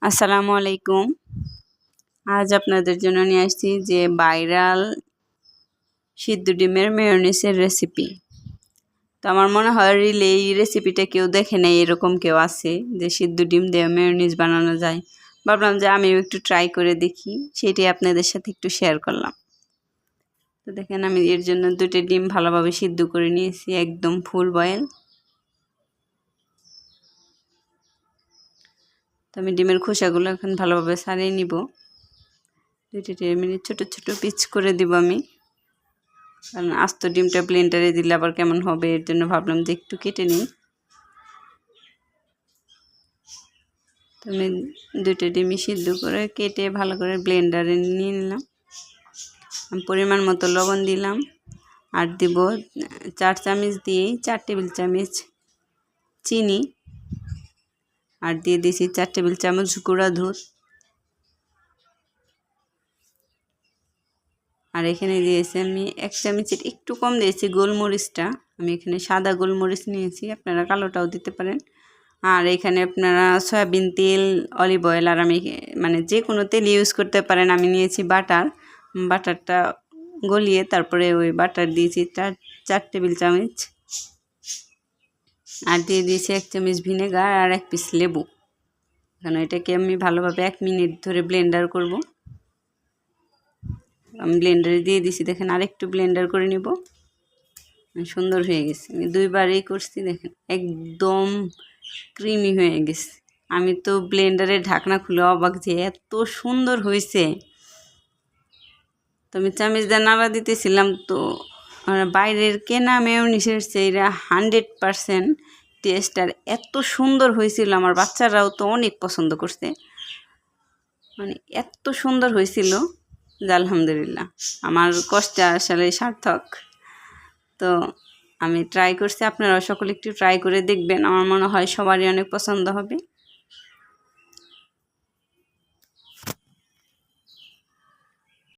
আসসালামু আলাইকুম। আজ আপনাদের জন্য নিয়ে আসছি যে ভাইরাল সিদ্ধ ডিমের মেয়োনিজের রেসিপি। তো আমার মনে হয় রিলে এই রেসিপিটা কেউ দেখে নেই, এরকম কেউ আছে যে সিদ্ধ ডিম দিয়ে মেয়োনিজ বানানো যায়। ভাবলাম যে আমিও একটু ট্রাই করে দেখি, সেটাই আপনাদের সাথে একটু শেয়ার করলাম। তো দেখেন আমি এর জন্য 2টা ডিম ভালোভাবে সিদ্ধ করে নিয়েছি, একদম ফুল বয়েল। তো আমি ডিমের খোসাগুলো এখন ভালোভাবে ছাড়িয়ে নিব। 2টা মিনিট ছোটো ছোটো পিচ করে দিব আমি, কারণ আস্ত ডিমটা ব্লেন্ডারে দিলে আবার কেমন হবে, এর জন্য ভাবলাম যে একটু কেটে নিই। তো আমি 2টা ডিমই সিদ্ধ করে কেটে ভালো করে ব্লেন্ডারে নিয়ে নিলাম। আমি পরিমাণ মতো লবণ দিলাম, আর দিব 4 চামচ দিয়ে 4 টেবিল চামচ চিনি, আর দিয়ে দিয়েছি 4 টেবিল চামচ গুঁড়া দুধ। আর এখানে দিয়েছি আমি 1 চামচের একটু কম দিয়েছি গোলমরিচটা, আমি এখানে সাদা গোলমরিচ নিয়েছি, আপনারা কালোটাও দিতে পারেন। আর এখানে আপনারা সয়াবিন তেল, অলিভ অয়েল, আর আমি মানে যে কোনো তেল ইউজ করতে পারেন। আমি নিয়েছি বাটারটা গলিয়ে তারপরে ওই বাটার দিয়েছি 4 টেবিল চামচ, আর দিয়ে দিয়েছি 1 চামচ ভিনেগার আর 1 পিস লেবু। এখন এটাকে আমি ভালোভাবে 1 মিনিট ধরে ব্লেন্ডার করব। আমি ব্লেন্ডারে দিয়ে দিছি, দেখেন আরেকটু ব্লেন্ডার করে নিব। সুন্দর হয়ে গেছে, আমি 2বারই করছি, দেখেন একদম ক্রিমি হয়ে গেছে। আমি তো ব্লেন্ডারের ঢাকনা খুলে অবাক যে এত সুন্দর হয়েছে। তো আমি চামচ দিয়ে নাড়া দিতেছিলাম, তো বাইরের কেনা মেয়োনিজের চেয়ে 100% টেস্ট, আর এত সুন্দর হয়েছিল। আমার বাচ্চারাও তো অনেক পছন্দ করছে, মানে এত সুন্দর হয়েছিল যে আলহামদুলিল্লাহ আমার কষ্ট আসলে সার্থক। তো আমি ট্রাই করছি, আপনারাও সকলে একটু ট্রাই করে দেখবেন, আমার মনে হয় সবারই অনেক পছন্দ হবে।